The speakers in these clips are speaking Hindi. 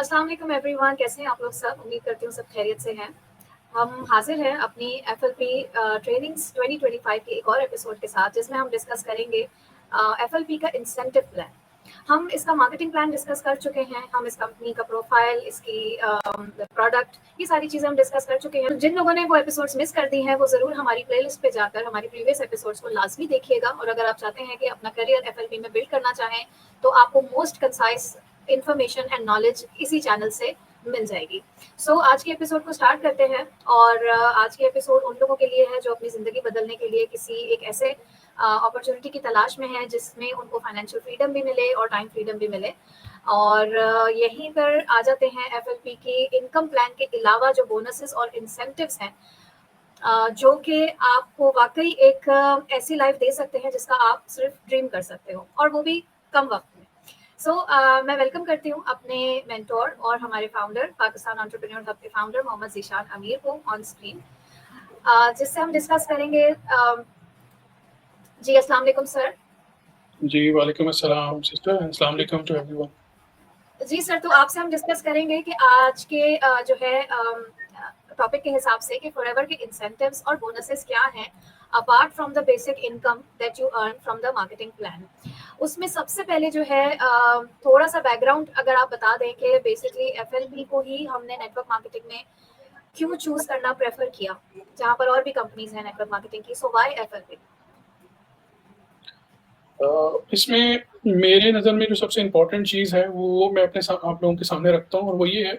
अस्सलाम वालेकुम एवरीवन, कैसे हैं आप लोग सब? उम्मीद करती हूँ सब खैरियत से हैं। हम हाज़िर हैं अपनी एफएलपी ट्रेनिंग्स 2025 के एक और एपिसोड के साथ, जिसमें हम डिस्कस करेंगे एफएलपी का इंसेंटिव प्लान। हम इसका मार्केटिंग प्लान डिस्कस कर चुके हैं, हम इस कंपनी का प्रोफाइल, इसकी प्रोडक्ट, ये सारी चीज़ें हम डिस्कस कर चुके हैं। जिन लोगों ने वो एपिसोड्स मिस कर दी हैं, वो ज़रूर हमारी प्लेलिस्ट पे जाकर हमारी प्रीवियस एपिसोड्स को लाज़मी देखिएगा। और अगर आप चाहते हैं कि अपना करियर एफएलपी में बिल्ड करना चाहें, तो आपको most concise information and knowledge इसी चैनल से मिल जाएगी। आज के एपिसोड को स्टार्ट करते हैं। और आज के एपिसोड उन लोगों के लिए है जो अपनी ज़िंदगी बदलने के लिए किसी एक ऐसे अपॉर्चुनिटी की तलाश में है जिसमें उनको फाइनेंशियल फ्रीडम भी मिले और टाइम फ्रीडम भी मिले। और यहीं पर आ जाते हैं एफएलपी के इनकम प्लान के अलावा जो बोनसेस और इंसेंटिव्स हैं, जो कि आपको वाकई एक ऐसी लाइफ दे सकते हैं जिसका आप सिर्फ ड्रीम कर सकते हो, और वो भी कम वक्त में। मैं वेलकम करती हूँ अपने मेंटोर और हमारे फाउंडर, पाकिस्तान एंटरप्रेन्योर हब के फाउंडर मोहम्मद ज़ीशान अमीर को ऑन स्क्रीन, जिससे हम डिस्कस करेंगे। जी अस्सलाम वालेकुम सर। जी वालेकुम अस्सलाम सिस्टर, अस्सलाम वालेकुम टू एवरीवन। जी सर, तो आपसे हम डिस्कस करेंगे कि आज के जो है टॉपिक के हिसाब से कि फॉरएवर के इंसेंटिव्स और बोनसेस क्या हैं apart from the basic income that you earn from the marketing plan. उसमें सबसे पहले जो है थोड़ा सा बैकग्राउंड अगर आप बता दें कि बेसिकली एफएलपी को ही हमने नेटवर्क मार्केटिंग में क्यों चूज करना प्रेफर किया, जहाँ पर और भी कंपनीज हैं नेटवर्क मार्केटिंग की। So why FLP? इसमें मेरे नज़र में जो सबसे इम्पोर्टेंट चीज़ है वो मैं अपने आप लोगों के सामने रखता हूँ, और वो ये है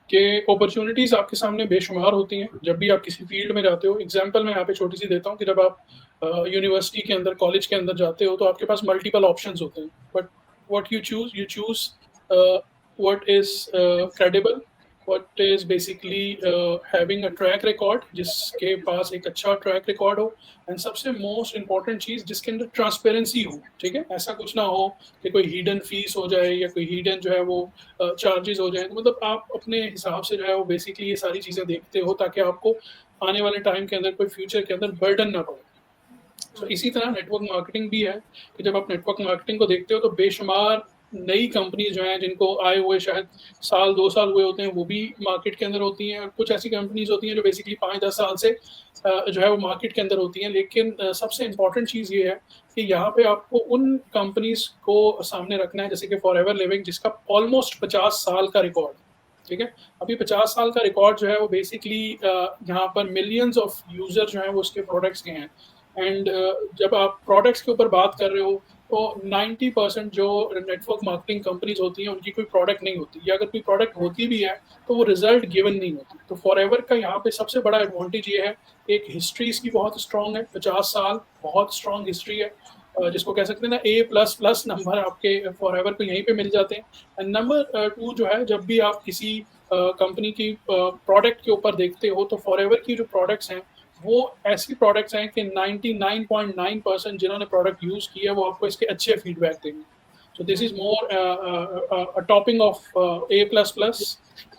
कि अपॉर्चुनिटीज़ आपके सामने बेशुमार होती हैं जब भी आप किसी फील्ड में जाते हो। एग्जांपल मैं यहाँ पे छोटी सी देता हूँ कि जब आप यूनिवर्सिटी के अंदर, कॉलेज के अंदर जाते हो तो आपके पास मल्टीपल ऑप्शंस होते हैं, but what you choose what is credible, what is basically having a track record, जिसके पास एक अच्छा ट्रैक रिकॉर्ड हो, एंड सबसे मोस्ट इम्पॉर्टेंट चीज जिसके अंदर ट्रांसपेरेंसी हो। ठीक है, ऐसा कुछ ना हो कि कोई हिडन फीस हो जाए या कोई हिडन जो है वो चार्जेस हो जाए। तो मतलब आप अपने हिसाब से जो है वो बेसिकली ये सारी चीजें देखते हो ताकि आपको आने वाले टाइम के अंदर, कोई फ्यूचर के अंदर बर्डन ना पड़े। तो इसी तरह नेटवर्क मार्केटिंग भी है कि जब आप नेटवर्क मार्केटिंग को देखते हो तो बेशुमार नई कंपनी जो हैं, जिनको आए हुए शायद साल 2 साल हुए होते हैं, वो भी मार्केट के अंदर होती हैं। और कुछ ऐसी कंपनीज होती हैं जो बेसिकली 5-10 साल से जो है वो मार्केट के अंदर होती हैं। लेकिन सबसे इम्पॉर्टेंट चीज़ ये है कि यहाँ पे आपको उन कंपनीज को सामने रखना है, जैसे कि फॉरएवर लिविंग, जिसका ऑलमोस्ट 50 साल का रिकॉर्ड। ठीक है, अभी 50 साल का रिकॉर्ड जो है वो बेसिकली यहाँ पर मिलियंस ऑफ यूजर जो है वो उसके प्रोडक्ट्स के हैं। एंड जब आप प्रोडक्ट्स के ऊपर बात कर रहे हो तो 90% जो नेटवर्क मार्केटिंग कंपनीज होती हैं उनकी कोई प्रोडक्ट नहीं होती, या अगर कोई प्रोडक्ट होती भी है तो वो रिजल्ट गिवन नहीं होती। तो फॉरएवर का यहाँ पे सबसे बड़ा एडवांटेज ये है, एक हिस्ट्री इसकी बहुत स्ट्रांग है, 50 साल बहुत स्ट्रांग हिस्ट्री है, जिसको कह सकते हैं ना A++ नंबर आपके फॉरएवर को यहीं पे मिल जाते हैं। एंड नंबर 2 जो है, जब भी आप किसी कंपनी की प्रोडक्ट के ऊपर देखते हो तो फॉरएवर की जो प्रोडक्ट्स हैं वो ऐसी प्रोडक्ट्स हैं कि 99.9% जिन्होंने प्रोडक्ट यूज किया है वो आपको इसके अच्छे फीडबैक देंगे। So this is more topping of A++।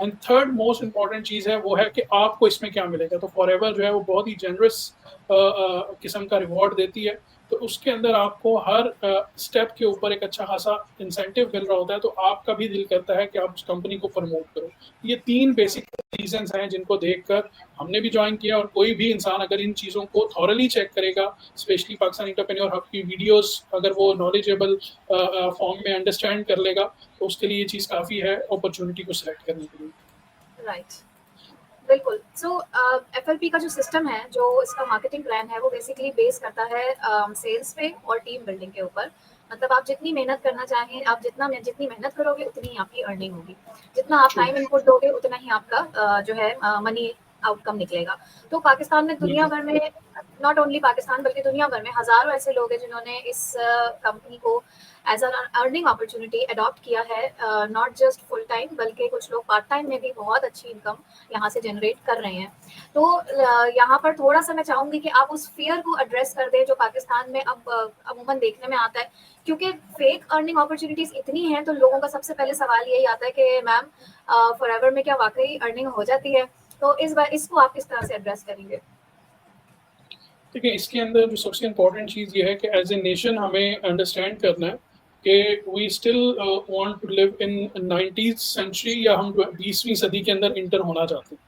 And third most important चीज़ है वो है कि आपको इसमें क्या मिलेगा। तो फॉरएवर जो है वो बहुत ही जनरस किस्म का रिवॉर्ड देती है, तो उसके अंदर आपको हर स्टेप के ऊपर एक अच्छा खासा इंसेंटिव मिल रहा होता है, तो आपका भी दिल करता है कि आप उस कंपनी को प्रमोट करो। ये 3 बेसिक रीजंस हैं जिनको देखकर हमने भी ज्वाइन किया, और कोई भी इंसान अगर इन चीज़ों को थॉरली चेक करेगा, स्पेशली पाकिस्तान एंटरप्रेन्योर हब की वीडियोस अगर वो नॉलेजेबल फॉर्म में अंडरस्टैंड कर लेगा, तो उसके लिए ये चीज़ काफ़ी है अपॉर्चुनिटी को सिलेक्ट करने के लिए। राइट, बिल्कुल। एफएलपी का जो सिस्टम है, जो इसका मार्केटिंग प्लान है, वो बेसिकली बेस करता है सेल्स पे और टीम बिल्डिंग के ऊपर। मतलब आप जितनी मेहनत करना चाहें, आप जितनी मेहनत करोगे उतनी ही आपकी अर्निंग होगी। जितना आप टाइम इनपुट दोगे उतना ही आपका जो है मनी आउटकम निकलेगा। तो पाकिस्तान में, दुनिया भर में, नॉट ओनली पाकिस्तान बल्कि दुनिया भर में हज़ारों ऐसे लोग हैं जिन्होंने इस कंपनी को as an earning opportunity adopt किया है। नॉट जस्ट फुल टाइम बल्कि कुछ लोग पार्ट टाइम में भी बहुत अच्छी इनकम यहाँ से जनरेट कर रहे हैं। तो यहाँ पर थोड़ा सा मैं चाहूँगी कि आप उस फियर को एड्रेस कर दें जो पाकिस्तान में अब अमूमन देखने में आता है, क्योंकि फेक अर्निंग अपॉर्चुनिटीज इतनी हैं। तो लोगों का सबसे पहले सवाल यही आता है कि मैम फॉरएवर में क्या वाकई अर्निंग हो जाती है? तो इस बार इसको आप किस तरह से एड्रेस करेंगे? देखिए, इसके अंदर जो सबसे इम्पोर्टेंट चीज़ ये है कि एज ए नेशन हमें अंडरस्टैंड करना है कि we still want to live in 19th century या हम 20वीं सदी के अंदर इंटर होना चाहते हैं।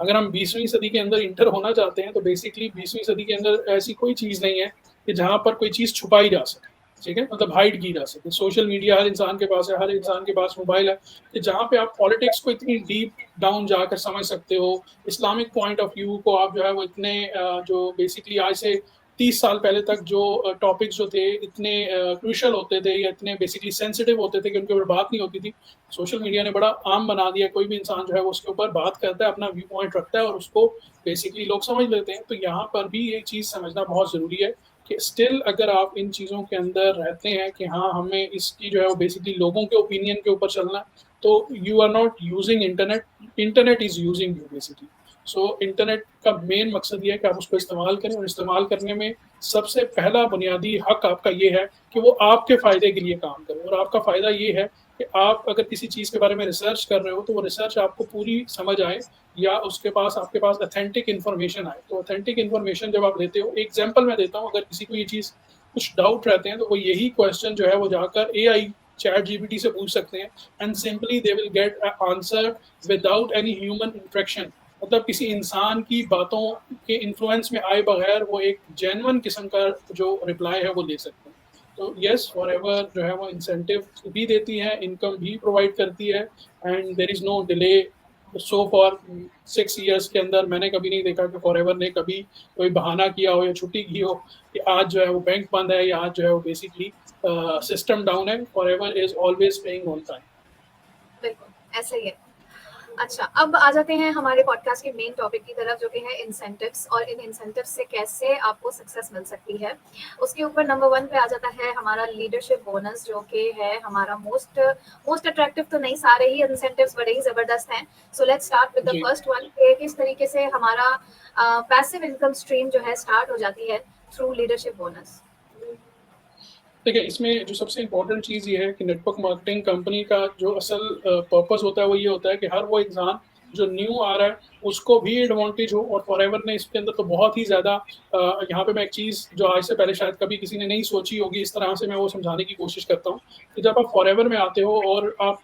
अगर हम 20वीं सदी के अंदर इंटर होना चाहते हैं तो बेसिकली 20वीं सदी के अंदर ऐसी कोई चीज़ नहीं है कि जहाँ पर कोई चीज़ छुपाई जा सके, ठीक है? मतलब हाइड की जा सके। सोशल मीडिया हर इंसान के पास है, हर इंसान के पास मोबाइल है, कि जहाँ पे आप पॉलिटिक्स को इतनी डीप डाउन जाकर समझ सकते हो, इस्लामिक पॉइंट ऑफ व्यू को आप जो है वो इतने जो बेसिकली आज से 30 साल पहले तक जो टॉपिक्स जो थे इतने क्रूशियल होते थे या इतने बेसिकली सेंसिटिव होते थे कि उनके ऊपर बात नहीं होती थी, सोशल मीडिया ने बड़ा आम बना दिया। कोई भी इंसान जो है वो उसके ऊपर बात करता है, अपना व्यू पॉइंट रखता है और उसको बेसिकली लोग समझ लेते हैं। तो यहाँ पर भी ये चीज़ समझना बहुत ज़रूरी है कि स्टिल अगर आप इन चीज़ों के अंदर रहते हैं कि हाँ, हमें इसकी जो है वो बेसिकली लोगों के ओपिनियन के ऊपर चलना है, तो you are not using internet, internet is using you basically. So internet का मेन मकसद ये है कि आप उसको इस्तेमाल करें, और इस्तेमाल करने में सबसे पहला बुनियादी हक आपका ये है कि वो आपके फ़ायदे के लिए काम करे। और आपका फ़ायदा ये है कि आप अगर किसी चीज़ के बारे में रिसर्च कर रहे हो तो वो रिसर्च आपको पूरी समझ आए, या उसके पास आपके पास ऑथेंटिक इन्फॉर्मेशन आए। तो ऑथेंटिक इन्फॉर्मेशन जब आप लेते हो, एग्जांपल मैं देता हूँ, अगर किसी को ये चीज़ कुछ डाउट रहते हैं तो वो यही क्वेश्चन जो है वो जाकर एआई चैट जीपीटी से पूछ सकते हैं, and simply they will get answer without any human interaction. मतलब किसी इंसान की बातों के इन्फ्लुएंस में आए बगैर वो एक जेन्युइन किस्म का जो रिप्लाई है वो ले सकते हैं। तो यस, फॉरएवर जो है वो इंसेंटिव भी देती है, इनकम भी प्रोवाइड करती है, and there is no delay. So for 6 years के अंदर मैंने कभी नहीं देखा कि फॉरएवर ने कभी कोई बहाना किया हो या छुट्टी की हो कि आज जो है वो बैंक बंद है या आज जो है वो बेसिकली सिस्टम डाउन है। Forever is always paying on time. बिल्कुल, ऐसा ही है। अच्छा, अब आ जाते हैं हमारे पॉडकास्ट के मेन टॉपिक की तरफ, जो कि है इंसेंटिव्स, और इन इंसेंटिव्स से कैसे आपको सक्सेस मिल सकती है। उसके ऊपर नंबर 1 पे आ जाता है हमारा लीडरशिप बोनस, जो कि है हमारा मोस्ट अट्रैक्टिव तो नहीं, सारे ही इंसेंटिव्स बड़े ही ज़बरदस्त हैं। So let's start with the G. First one, कि किस तरीके से हमारा पैसिव इनकम स्ट्रीम जो है स्टार्ट हो जाती है थ्रू लीडरशिप बोनस। देखिए, इसमें जो सबसे इम्पोर्टेंट चीज़ ये है कि नेटवर्क मार्केटिंग कंपनी का जो असल पर्पस होता है वो ये होता है कि हर वो इंसान जो न्यू आ रहा है उसको भी एडवांटेज हो। और फॉरएवर ने इसके अंदर तो बहुत ही ज़्यादा यहाँ पे मैं एक चीज़ जो आज से पहले शायद कभी किसी ने नहीं सोची होगी, इस तरह से मैं वो समझाने की कोशिश करता हूँ कि जब आप फॉरएवर में आते हो और आप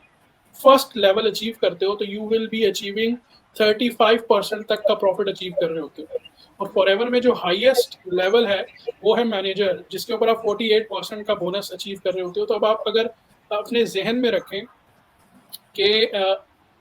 फर्स्ट लेवल अचीव करते हो तो यू विल बी अचीविंग 35% तक का प्रॉफिट अचीव कर रहे होते हो। और फॉरएवर में जो हाईएस्ट लेवल है वो है मैनेजर, जिसके ऊपर आप 48% का बोनस अचीव कर रहे होते हो। तो अब आप अगर अपने जहन में रखें कि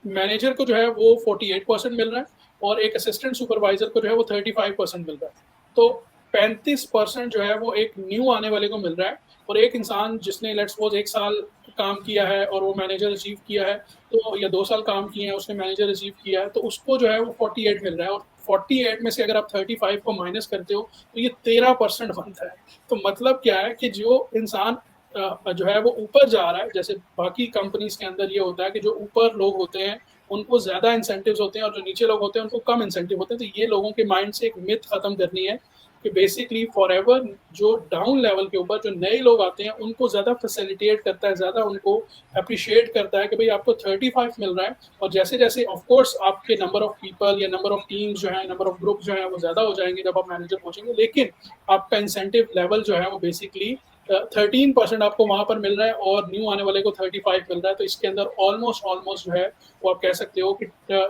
मैनेजर को जो है वो 48% मिल रहा है और एक असिस्टेंट सुपरवाइजर को जो है वो 35% मिल रहा है, तो 35% जो है वो एक न्यू आने वाले को मिल रहा है। और एक इंसान जिसने लेट्स सपोज 1 साल काम किया है और वो मैनेजर अचीव किया है, तो या 2 साल काम किए हैं उसने मैनेजर अचीव किया है, तो उसको जो है वो 48 मिल रहा है। और 48 में से अगर आप 35 को माइनस करते हो तो ये 13% बनता है। तो मतलब क्या है कि जो इंसान जो है वो ऊपर जा रहा है, जैसे बाकी कंपनीज के अंदर ये होता है कि जो ऊपर लोग होते हैं उनको ज़्यादा इंसेंटिव्स होते हैं और जो नीचे लोग होते हैं उनको कम इंसेंटिव होते हैं। तो ये लोगों के माइंड से एक मिथ खत्म करनी है कि बेसिकली फॉरएवर जो डाउन लेवल के ऊपर जो नए लोग आते हैं उनको ज़्यादा फैसिलिटेट करता है, ज़्यादा उनको अप्रिशिएट करता है कि भाई आपको 35 मिल रहा है। और जैसे जैसे ऑफ कोर्स आपके नंबर ऑफ पीपल या नंबर ऑफ टीम्स जो है, नंबर ऑफ ग्रुप जो है वो ज़्यादा हो जाएंगे जब आप मैनेजर पहुंचेंगे, लेकिन आपका इंसेंटिव लेवल जो है वो बेसिकली 13% आपको वहां पर मिल रहा है और न्यू आने वाले को 35 मिल रहा है। तो इसके अंदर ऑलमोस्ट ऑलमोस्ट जो है वो आप कह सकते हो कि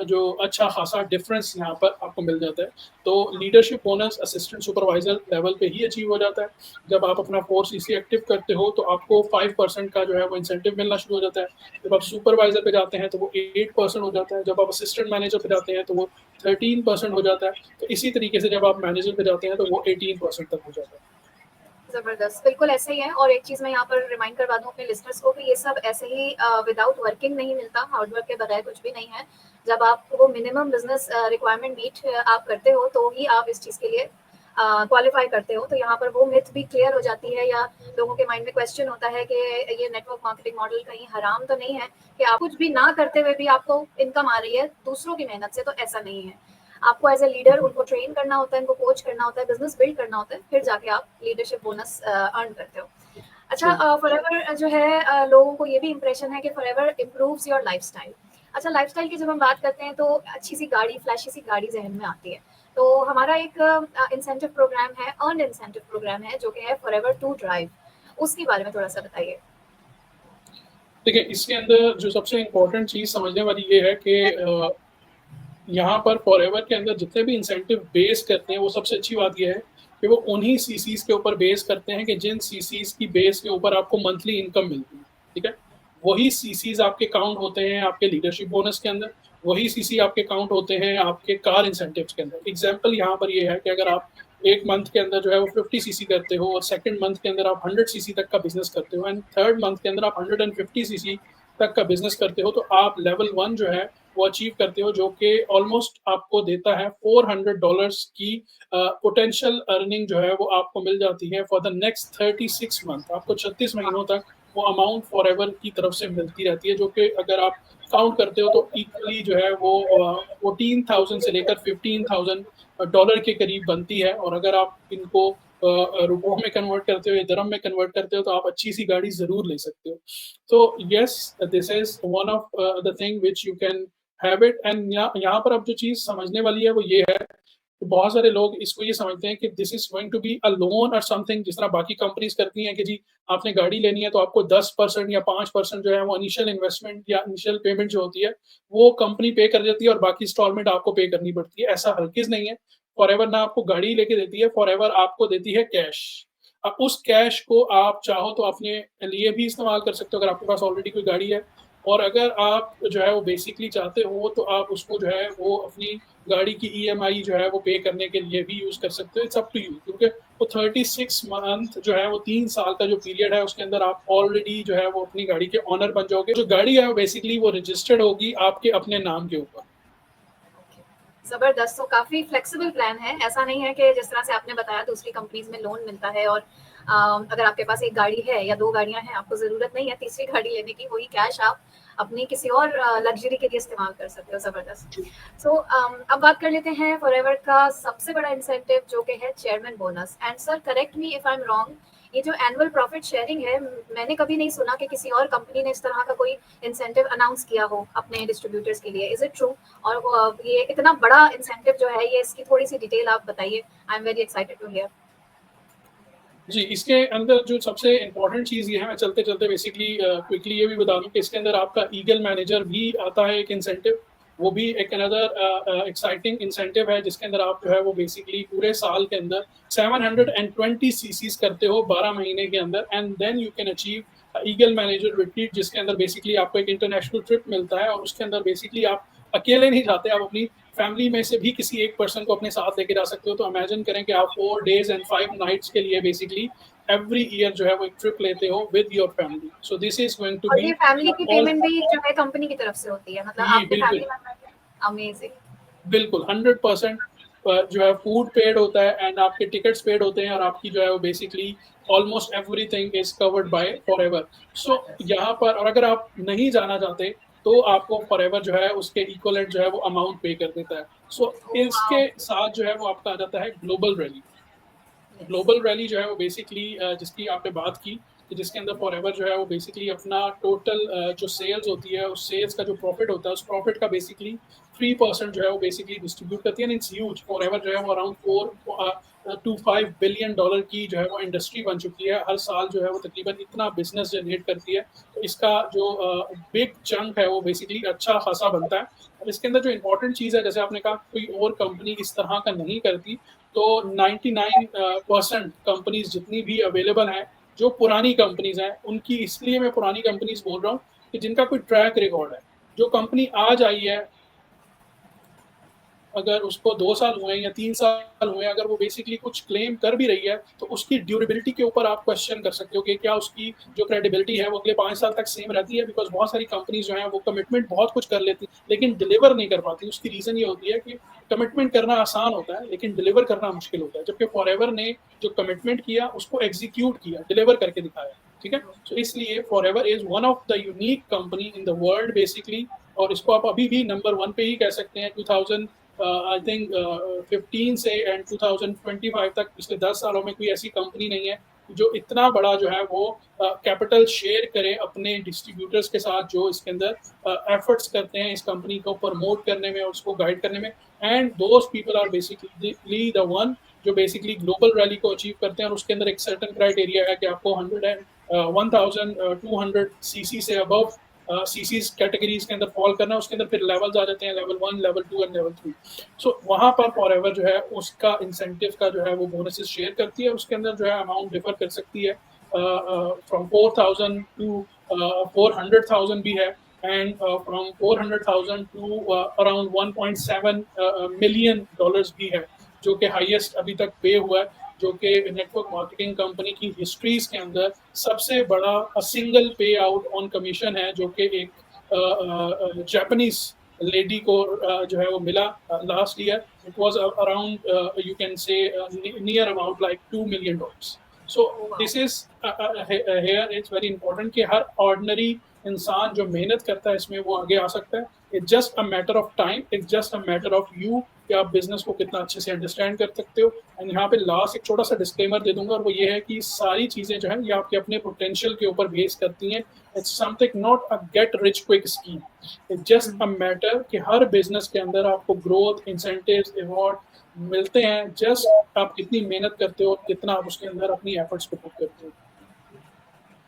जो अच्छा खासा डिफरेंस यहाँ पर आपको मिल जाता है। तो leadership bonus assistant supervisor level पे ही अचीव हो जाता है। जब आप अपना 4CC एक्टिव करते हो तो आपको 5% का जो है वो इंसेंटिव मिलना शुरू हो जाता है। जब आप सुपरवाइजर पे जाते हैं तो वो 8% हो जाता है। जब आप असिस्टेंट मैनेजर पे जाते हैं तो वो 13% हो जाता है। तो इसी तरीके से जब आप मैनेजर पे जाते हैं तो वो 18% तक हो जाता है। ज़बरदस्त, बिल्कुल ऐसे ही है। और एक चीज़ मैं यहाँ पर रिमाइंड करवा दूँ अपने लिसनर्स को कि ये सब ऐसे ही विदाउट वर्किंग नहीं मिलता, हार्ड वर्क के बगैर कुछ भी नहीं है। जब आप वो मिनिमम बिजनेस रिक्वायरमेंट मीट आप करते हो तो ही आप इस चीज़ के लिए क्वालिफाई करते हो। तो यहाँ पर वो मिथ भी क्लियर हो जाती है, या लोगों के माइंड में क्वेश्चन होता है कि ये नेटवर्क मार्केटिंग मॉडल कहीं हराम तो नहीं है कि आप कुछ भी ना करते हुए भी आपको इनकम आ रही है दूसरों की मेहनत से। तो ऐसा नहीं है, आपको एज ए लीडर उनको ट्रेन करना होता है, उनको कोच करना होता है, बिजनेस बिल्ड करना होता है, फिर जाके आप लीडरशिप बोनस अर्न करते हो। ट्रू। अच्छा, फॉरएवर जो है लोगों को ये भी इंप्रेशन है कि फॉरएवर इम्प्रूव्स योर लाइफस्टाइल। अच्छा, लाइफस्टाइल की जब हम बात करते हैं तो अच्छी सी गाड़ी, फ्लैशी सी गाड़ी जहन में आती है। तो हमारा एक इंसेंटिव प्रोग्राम है, अर्न इंसेंटिव प्रोग्राम है, जो कि है फॉरएवर टू ड्राइव। उसके बारे में थोड़ा सा बताइए। देखिए, इसके अंदर जो सबसे इम्पोर्टेंट चीज़ समझने वाली ये है कि यहाँ पर फॉरएवर के अंदर जितने भी इंसेंटिव बेस करते हैं, वो सबसे अच्छी बात ये है कि वो उन्हीं सीसीज़ के ऊपर बेस करते हैं कि जिन सीसीज़ की बेस के ऊपर आपको मंथली इनकम मिलती है, ठीक है? वही सीसीज़ आपके काउंट होते हैं आपके लीडरशिप बोनस के अंदर, वही सीसी आपके काउंट होते हैं आपके कार इंसेंटिव्स के अंदर। एग्ज़ाम्पल यहाँ पर ये है कि अगर आप 1 मंथ के अंदर जो है वो 50 सीसी करते हो और सेकंड मंथ के अंदर आप 100 सीसी तक का बिज़नेस करते हो एंड थर्ड मंथ के अंदर आप 150 सीसी तक का बिज़नेस करते हो, तो आप लेवल 1 जो है वो अचीव करते हो, जो कि ऑलमोस्ट आपको देता है $400 की पोटेंशियल अर्निंग जो है वो आपको मिल जाती है फॉर द नेक्स्ट 36 मंथ। आपको 36 महीनों तक वो अमाउंट फॉरएवर की तरफ से मिलती रहती है, जो कि अगर आप काउंट करते हो तो इक्वली जो है वो 14,000 से लेकर $15,000 के करीब बनती है। और अगर आप इनको रुपयों में कन्वर्ट करते हो या दिरहम में कन्वर्ट करते हो तो आप अच्छी सी गाड़ी ज़रूर ले सकते हो। तो yes, this is one of the thing which you can have it. And यहाँ पर अब जो चीज़ समझने वाली है वो ये है कि बहुत सारे लोग इसको ये समझते हैं कि this is going to be a loan और समथिंग, जिस तरह बाकी कंपनीज़ करती हैं कि जी आपने गाड़ी लेनी है तो आपको 10% या 5% जो है वो इनिशियल इन्वेस्टमेंट या इनिशियल पेमेंट जो होती है, वो कंपनी पे कर देती है और बाकी इंस्टॉलमेंट आपको पे करनी पड़ती है। ऐसा हरगिज़ नहीं है। फॉरएवर ना आपको गाड़ी लेके देती है, फॉरएवर आपको देती है कैश। अब उस कैश को आप चाहो तो अपने लिए भी इस्तेमाल कर सकते हो अगर आपके पास ऑलरेडी कोई गाड़ी है, और अगर आप जो है वो बेसिकली चाहते हो तो आप उसको जो है वो अपनी गाड़ी की ईएमआई जो है वो पे करने के लिए भी यूज़ कर सकते हो। इट्स अप टू यू, क्योंकि वो 36 मंथ जो है वो 3 साल का जो पीरियड है उसके अंदर आप ऑलरेडी जो है वो अपनी गाड़ी के ओनर बन जाओगे। जो गाड़ी है वो बेसिकली वो रजिस्टर्ड होगी आपके अपने नाम के ऊपर। ज़बरदस्त। तो काफ़ी फ्लेक्सिबल प्लान है। ऐसा नहीं है कि जिस तरह से आपने बताया दूसरी कंपनीज़ में लोन मिलता है और अगर आपके पास एक गाड़ी है या 2 गाड़ियाँ हैं, आपको ज़रूरत नहीं है तीसरी गाड़ी लेने की, वही कैश आप अपनी किसी और लग्ज़री के लिए इस्तेमाल कर सकते हो। ज़बरदस्त। सो अब बात कर लेते हैं फॉरएवर का सबसे बड़ा इंसेंटिव जो कि है chairman bonus. And sir correct me if I am wrong, ये जो एनुअल प्रॉफिट शेयरिंग है, मैंने कभी नहीं सुना कि किसी और कंपनी ने इस तरह का कोई इंसेंटिव अनाउंस किया हो अपने डिस्ट्रीब्यूटर्स के लिए। Is it true? और ये इतना बड़ा इंसेंटिव जो है, ये इसकी थोड़ी-सी डिटेल आप बताइए। I am very excited to hear. जी, इसके अंदर जो सबसे इम्पोर्टेंट चीज़ ये है, मैं चलते-चलते बेसिकली क्विकली ये भी बता दूँ कि इसके अंदर आपका ईगल मैनेजर भी आता है एक इंसेंटिव। वो भी एक अनदर एक्साइटिंग इंसेंटिव है जिसके अंदर आप जो है वो बेसिकली पूरे साल के अंदर 720 सीसीज़ करते हो 12 महीने के अंदर, and then you can achieve eagle manager retreat, जिसके अंदर बेसिकली आपको एक इंटरनेशनल ट्रिप मिलता है और उसके अंदर बेसिकली आप अकेले नहीं जाते, आप अपनी फैमिली में से भी किसी एक पर्सन को अपने साथ लेके जा सकते हो। तो इमेजिन करें कि आप 4 डेज़ एंड 5 नाइट्स के लिए बेसिकली एवरी ईयर जो है वो एक ट्रिप लेते हो with your family. So this is going to और बी ये फैमिली की ऑल। पेमेंट भी जो है कंपनी की तरफ से होती है, मतलब जी, आपके बिल्कुल। Family member. अमेजिंग। बिल्कुल, 100% जो है फूड पेड होता है एंड आपके टिकट्स पेड होते हैं और आपकी जो है वो basically almost everything is covered by forever. So यहाँ पर, और अगर आप नहीं जाना चाहते, तो आपको फॉरएवर जो है उसके इक्विवेलेंट जो है वो अमाउंट पे कर देता है। So wow. इसके साथ जो है वो आपका आ जाता है global rally. Yes. Global rally जो है वो बेसिकली जिसकी आपने बात की, कि जिसके अंदर फॉरएवर जो है वो बेसिकली अपना टोटल जो सेल्स होती है उस सेल्स का जो प्रॉफिट होता है उस प्रॉफिट का बेसिकली 3% जो है वो बेसिकली डिस्ट्रीब्यूट करती है। It's huge. फॉरएवर जो है वो अराउंड 4 टू 5 बिलियन डॉलर की जो है वो इंडस्ट्री बन चुकी है। हर साल जो है वो तकरीबन इतना बिजनेस जनरेट करती है। तो इसका जो बिग चंक है वो बेसिकली अच्छा खासा बनता है। और इसके अंदर जो इंपॉर्टेंट चीज़ है, जैसे आपने कहा कोई और कंपनी इस तरह का नहीं करती, तो 99% कंपनीज़ जितनी भी अवेलेबल हैं, जो पुरानी कंपनीज़ हैं, उनकी इसलिए मैं पुरानी कंपनीज़ बोल रहा हूँ कि जिनका कोई ट्रैक रिकॉर्ड है। जो कंपनी आज आई है, अगर उसको 2 साल हुए हैं या 3 साल हुए हैं, अगर वो बेसिकली कुछ क्लेम कर भी रही है, तो उसकी ड्यूरेबिलिटी के ऊपर आप क्वेश्चन कर सकते हो कि क्या उसकी जो क्रेडिबिलिटी है, वो अगले 5 साल तक सेम रहती है? बिकॉज़ बहुत सारी कंपनीज़ जो हैं, वो कमिटमेंट बहुत कुछ कर लेती, लेकिन डिलीवर नहीं कर पाती। उसकी रीज़न ये होती है कि कमिटमेंट करना आसान होता है, लेकिन डिलीवर करना मुश्किल होता है। जबकि फॉरएवर ने जो कमिटमेंट किया, उसको एग्ज़ीक्यूट किया, डिलीवर करके दिखाया। ठीक है? सो इसलिए forever is one of the unique company in the world basically, और इसको आप अभी भी नंबर 1 पे ही कह सकते हैं। 2000 आई थिंक 15 से एंड 2025 तक पिछले 10 सालों में कोई ऐसी कंपनी नहीं है जो इतना बड़ा जो है वो कैपिटल शेयर करे अपने डिस्ट्रीब्यूटर्स के साथ, जो इसके अंदर एफर्ट्स करते हैं इस कंपनी को प्रमोट करने में और उसको गाइड करने में। And those people are basically the one जो बेसिकली ग्लोबल रैली को अचीव करते हैं, और उसके अंदर एक सर्टेन क्राइटेरिया है कि आपको 1200 सीसी से अबव सीसीज कैटेगरीज के अंदर फॉल करना है, उसके अंदर फिर लेवल्स आ जाते हैं, लेवल 1, लेवल 2 एंड लेवल 3। सो वहाँ पर फॉरएवर जो है उसका इंसेंटिव का जो है वो बोनसेस शेयर करती है, उसके अंदर जो है अमाउंट डिफर कर सकती है, फ्रॉम 4000 टू 400,000 भी है, and from 400,000 to around 1.7 million dollars भी है, जो कि हाईएस्ट अभी तक पे हुआ है, जो कि नेटवर्क मार्केटिंग कंपनी की हिस्ट्रीज के अंदर सबसे बड़ा सिंगल पे आउट ऑन कमीशन है, जो कि एक जापानीज लेडी को जो है वो मिला last year. It was around you can say near about like $2 million। So this is here it's very important कि हर ऑर्डिनरी इंसान जो मेहनत करता है इसमें वो आगे आ सकता है। It's just a matter of time, it's just a matter of you कि आप बिजनेस को कितना अच्छे से अंडरस्टैंड कर सकते हो। एंड यहाँ पे लास्ट एक छोटा सा डिस्क्लेमर दे दूंगा, और वो ये है कि सारी चीजें जो है ये आपके अपने पोटेंशियल के ऊपर बेस करती हैं। It's something not a get rich quick scheme, it's just a matter कि हर बिजनेस के अंदर आपको ग्रोथ, इंसेंटिव्स, रिवॉर्ड मिलते हैं, जस्ट आप कितनी मेहनत करते हो, कितना आप उसके अंदर अपनी एफर्ट्स को पुट करते हो।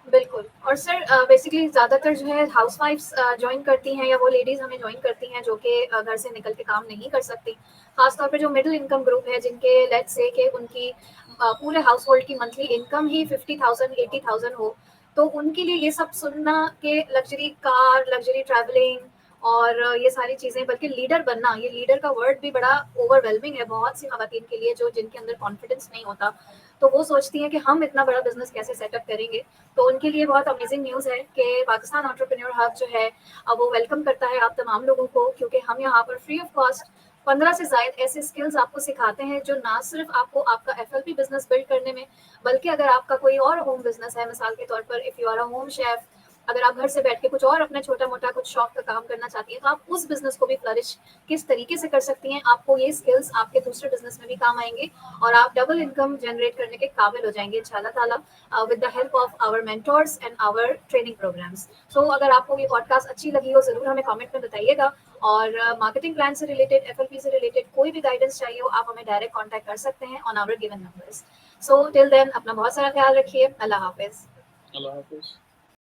बिल्कुल। और सर बेसिकली ज़्यादातर जो है हाउसवाइफ्स जॉइन करती हैं, या वो लेडीज़ हमें जॉइन करती हैं जो कि घर से निकल के काम नहीं कर सकती। ख़ास तौर पे जो मिडिल इनकम ग्रुप है, जिनके लेट्स से कि उनकी पूरे हाउस होल्ड की मंथली इनकम ही 50,000 80,000 हो, तो उनके लिए ये सब सुनना कि लग्जरी कार, लग्जरी ट्रैवलिंग और ये सारी चीज़ें, बल्कि लीडर बनना, ये लीडर का वर्ड भी बड़ा ओवरवेलमिंग है बहुत सी ख़वातीन के लिए, जो जिनके अंदर कॉन्फिडेंस नहीं होता। तो वो सोचती हैं कि हम इतना बड़ा बिजनेस कैसे सेटअप करेंगे। तो उनके लिए बहुत अमेजिंग न्यूज़ है कि पाकिस्तान एंटरप्रेन्योर हब जो है वो वेलकम करता है आप तमाम लोगों को, क्योंकि हम यहाँ पर फ्री ऑफ कॉस्ट 15 से ज़ायद ऐसे स्किल्स आपको सिखाते हैं जो ना सिर्फ आपको आपका एफएलपी बिजनेस बिल्ड करने में, बल्कि अगर आपका कोई और होम बिजनेस है, मिसाल के तौर पर if you are a home chef, अगर आप घर से बैठ के कुछ और अपना छोटा मोटा कुछ शौक का काम करना चाहती हैं, तो आप उस बिजनेस को भी फ्लरिश किस तरीके से कर सकती हैं। आपको ये स्किल्स आपके दूसरे बिजनेस में भी काम आएंगे और आप डबल इनकम जनरेट करने के काबिल हो जाएंगे इंशाल्लाह ताला, with the help of our mentors and our training programmes. So अगर आपको ये पॉडकास्ट अच्छी लगी हो, ज़रूर हमें कमेंट में बताइएगा। और मार्केटिंग प्लान से रिलेटेड, एफएलपी से रिलेटेड कोई भी गाइडेंस चाहिए हो, आप हमें डायरेक्ट कॉन्टैक्ट कर सकते हैं on our given numbers. So till then अपना बहुत सारा ख्याल रखिए। अल्लाह हाफिज़। अल्लाह हाफिज।